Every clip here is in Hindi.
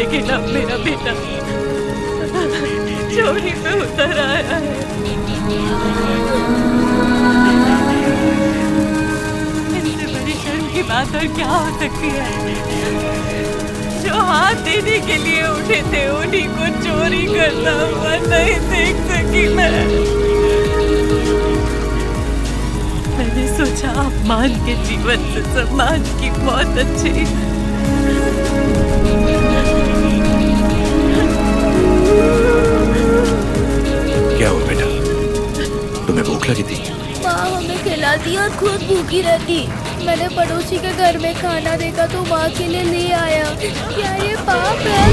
अकेला मेरा बेटा चोरी में उतर आया है। इससे बड़ी शर्म की बात और क्या हो सकती है? जो हाथ देने के लिए उठे थे उन्हीं को चोरी करता हुआ नहीं देख सकी मैंने सोचा अपमान के जीवन से सम्मान की बहुत अच्छी। क्या हुआ बेटा, तुम्हें भूख लगी थी? माँ हमें खिलाती और खुद भूखी रहती। मैंने पड़ोसी के घर में खाना देखा तो माँ के लिए ले आया। क्या ये पाप है?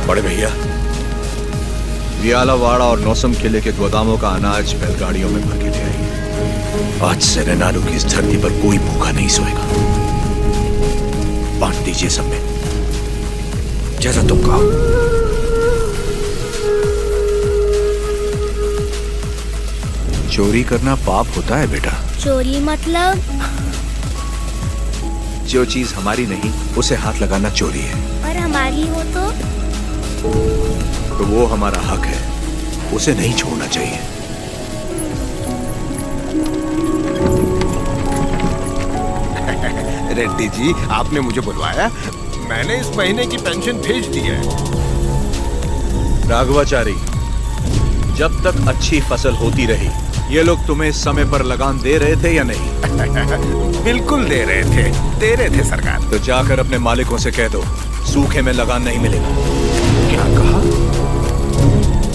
बड़े भैया, वियालावाड़ा और नौसम किले के गोदामों का अनाज बैलगाड़ियों में भर के ले आइए। आज से रेनालू की इस धरती पर कोई भूखा नहीं सोएगा। बांट दीजिए सब में, जैसा तुम कहो। चोरी करना पाप होता है बेटा। चोरी मतलब? जो चीज हमारी नहीं उसे हाथ लगाना चोरी है। और हमारी हो तो वो हमारा हक है, उसे नहीं छोड़ना चाहिए। रेड्डी जी, आपने मुझे बुलवाया? मैंने इस महीने की पेंशन भेज दी है। राघवाचारी, जब तक अच्छी फसल होती रही ये लोग तुम्हें समय पर लगान दे रहे थे या नहीं? बिल्कुल दे रहे थे सरकार। तो जाकर अपने मालिकों से कह दो सूखे में लगान नहीं मिलेगा। क्या कहा?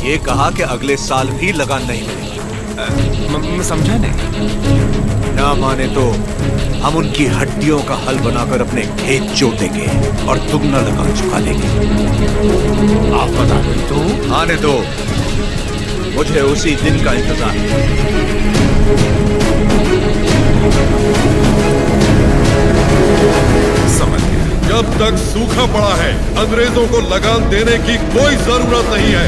ये कहा कि अगले साल भी लगान नहीं मिलेगी। मैं समझा नहीं। ना माने तो हम उनकी हड्डियों का हल बनाकर अपने खेत जोत देंगे और दुगना लगान चुका देंगे। आप बता दें तो? आने दो, मुझे उसी दिन का इंतजार है। समझ गया। जब तक सूखा पड़ा है अंग्रेजों को लगान देने की कोई जरूरत नहीं है।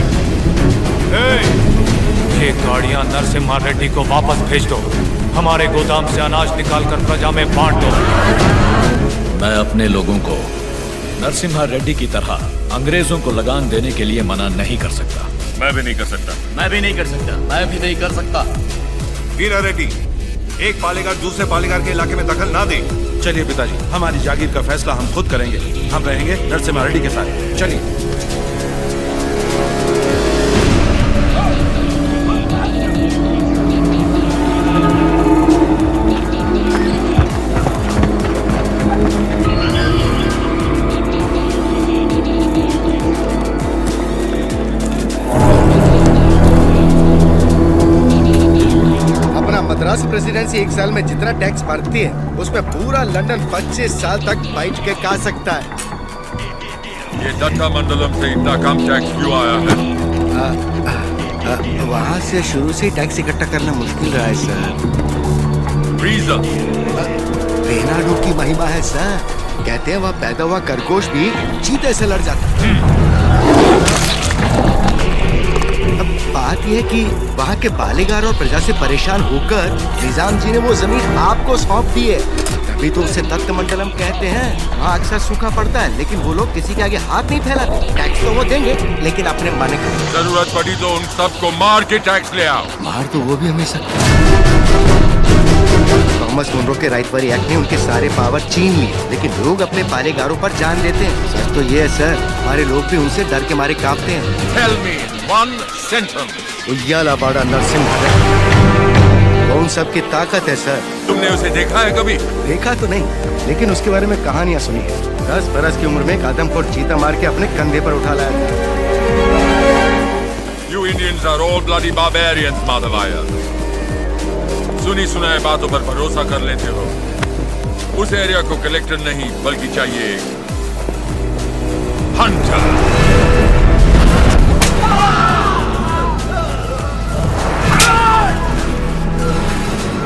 ये गाड़ियां नरसिम्हा रेड्डी को वापस भेज दो। हमारे गोदाम से अनाज निकालकर प्रजा में बांट दो। मैं अपने लोगों को नरसिम्हा रेड्डी की तरह अंग्रेजों को लगान देने के लिए मना नहीं कर सकता। मैं भी नहीं कर सकता। मैं भी नहीं कर सकता। मैं भी नहीं कर सकता। वीरा रेड्डी, एक पालेगार दूसरे पालेगार के इलाके में दखल ना दे। चलिए पिताजी, हमारी जागीर का फैसला हम खुद करेंगे। हम रहेंगे नरसिम्हा रेड्डी के साथ। चलिए। मद्रास प्रेसिडेंसी एक साल में जितना टैक्स भरती है उसमें पूरा लंदन 25 साल तक बैठ के खा सकता है। ये दत्ता मंडलम से इतना कम टैक्स क्यों आया है? वहाँ से शुरू से टैक्स इकट्ठा करना मुश्किल रहा है सर। रीजन? रेनाडू की महिमा है सर। कहते हैं वहाँ पैदा हुआ खरगोश भी चीते से लड़ जाता है। बात यह है कि वहाँ के पालेगार और प्रजा से परेशान होकर निजाम जी ने वो जमीन आपको सौंप दी है। तभी तो उसे दत्त मंडलम कहते हैं। वहाँ अक्सर सूखा पड़ता है लेकिन वो लोग किसी के आगे हाथ नहीं फैलाते। टैक्स तो वो देंगे लेकिन अपने माने का। जरूरत पड़ी तो उन सबको मार के टैक्स ले आओ। मार तो वो भी हमें सकते। थॉमस मुनरो के राइटबरी एक्ट ने उनके सारे पावर छीन लिए लेकिन लोग अपने पालेगारों पर जान देते हैं। सच तो ये है सर, हमारे लोग भी उनसे डर के मारे कांपते हैं। Tell me one sentence. वियालावाड़ा Narasimha उन सब की ताकत है सर। तुमने उसे देखा है कभी? देखा तो नहीं लेकिन उसके बारे में कहानियां सुनी है। 10 बरस की उम्र में एक आदमखोर चीता मार के अपने कंधे पर उठा लाया था। You Indians are all bloody barbarians, माधवाया। सुनी सुनाए बातों पर भरोसा कर लेते हो। उस एरिया को कलेक्टर नहीं बल्कि चाहिए हंटर।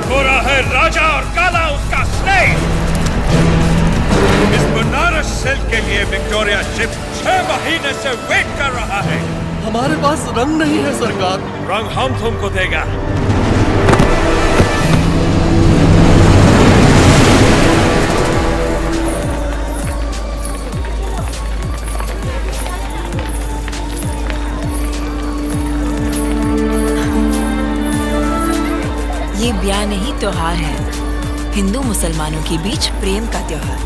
गोरा है राजा और काला उसका स्लेव। इस बनारस सेल के लिए विक्टोरिया शिप 6 माह महीने से वेट कर रहा है। हमारे पास रंग नहीं है सरकार। रंग हम तुमको देगा। ये ब्याह नहीं त्योहार है, हिंदू मुसलमानों के बीच प्रेम का त्योहार।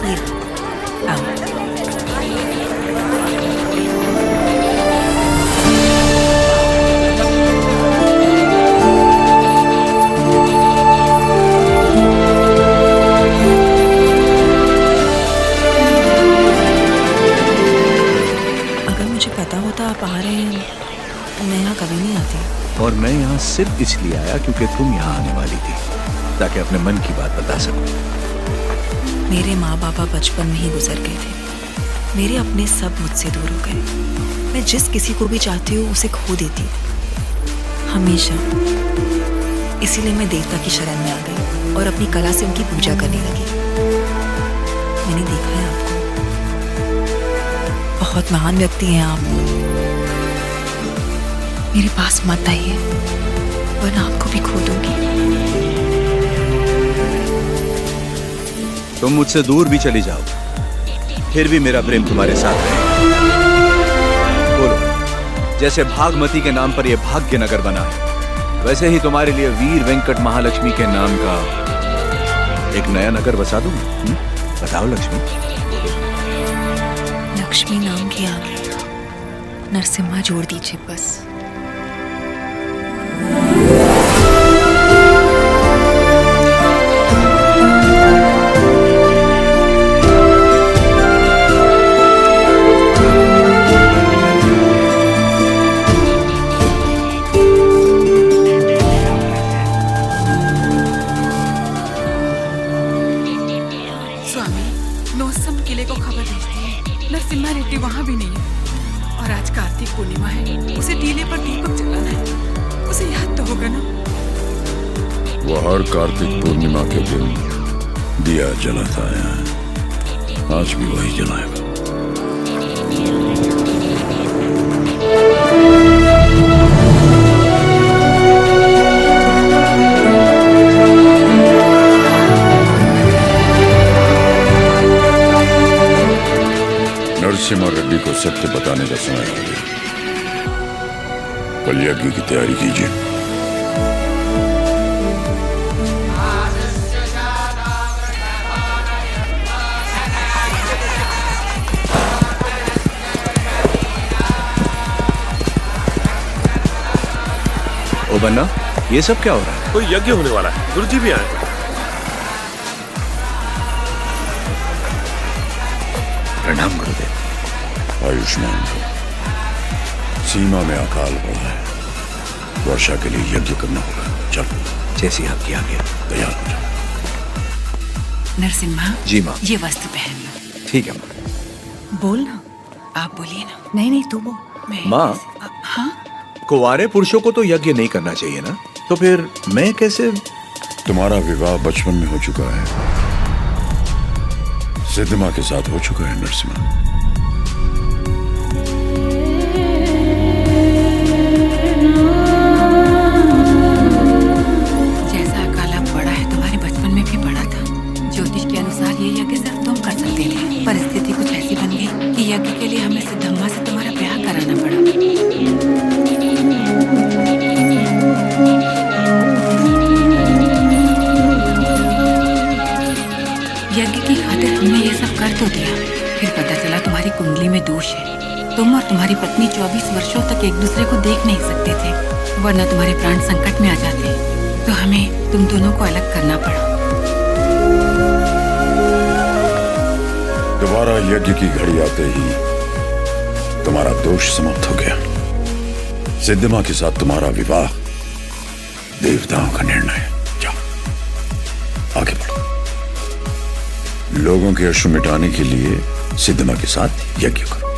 ये आओ। अगर मुझे पता होता आप आ रहे हैं, मैं यहाँ कभी नहीं आती। और मैं यहाँ सिर्फ इसलिए आया क्योंकि तुम यहाँ आने वाली थी, ताकि अपने मन की बात बता सकूं। मेरे माँ बाबा बचपन में ही गुजर गए थे। मेरे अपने सब मुझसे दूर हो गए। मैं जिस किसी को भी चाहती हूँ उसे खो देती हूँ, हमेशा। इसीलिए मैं देवता की शरण में आ गई और अपनी कला से उनकी पूजा करने लगी। मैंने देखा है आपको, बहुत महान व्यक्ति हैं आप। मेरे पास मत आइए, वरना आपको भी खो दूंगी। तुम मुझसे दूर भी चली जाओ, फिर भी मेरा प्रेम तुम्हारे साथ रहेगा। बोलो, जैसे भागमती के नाम पर यह भाग्य नगर बना है, वैसे ही तुम्हारे लिए वीर वेंकट महालक्ष्मी के नाम का एक नया नगर बसा दूं। बताओ लक्ष्मी। लक्ष्मी नाम के आगे नरसिम्हा जोड़ दीजिए बस। नरसिम्हा रेड्डी वहाँ भी नहीं है। और आज कार्तिक पूर्णिमा है, उसे टीले पर दीपक जलाना है। उसे याद तो होगा ना। वो हर कार्तिक पूर्णिमा के दिन दिया जलाता है, आज भी वही जलाएगा। नरसिम्हा रेड्डी को सत्य बताने का समय आ गया। कल यज्ञ की तैयारी कीजिए। ओ बन्ना, ये सब क्या हो रहा है? कोई यज्ञ होने वाला है, गुरुजी भी आए। प्रणाम गुरुदेव। आयुष्मान को सीमा में अकाल पड़ा है, वर्षा के लिए यज्ञ करना होगा। चलो, जैसी आपकी आज्ञा। तैयार हो जाओ। नरसिम्हा जी माँ। ये वस्त्र पहन लो। ठीक है माँ। बोल ना, आप बोलिए ना। नहीं नहीं तू बोल। माँ, हाँ, कुंवारे पुरुषों को तो यज्ञ नहीं करना चाहिए ना, तो फिर मैं कैसे? तुम्हारा विवाह बचपन में हो चुका है, सिद्धमा के साथ हो चुका है नरसिम्हा। जैसा काला पड़ा है तुम्हारे बचपन में भी पड़ा था। ज्योतिष के अनुसार ये यज्ञ सिर्फ तुम कर सकते थे। परिस्थिति कुछ ऐसी बन गई कि यज्ञ के लिए हमें सिद्धम्मा से तुम्हारा ब्याह कराना पड़ा। यज्ञ की खातिर हमने ये सब कर तो दिया, फिर पता चला तुम्हारी कुंडली में दोष है। तुम और तुम्हारी पत्नी 24 वर्षों तक एक दूसरे को देख नहीं सकते थे, वरना तुम्हारे प्राण संकट में आ जाते। तो हमें तुम दोनों को अलग करना पड़ा। दोबारा यज्ञ की घड़ी आते ही तुम्हारा दोष समाप्त हो गया। सिद्धमा के साथ तुम्हारा विवाह देवताओं का निर्णय है। जाओ, आगे बढ़ो। लोगों के अश्रु मिटाने के लिए सिद्धमा के साथ यज्ञ करो।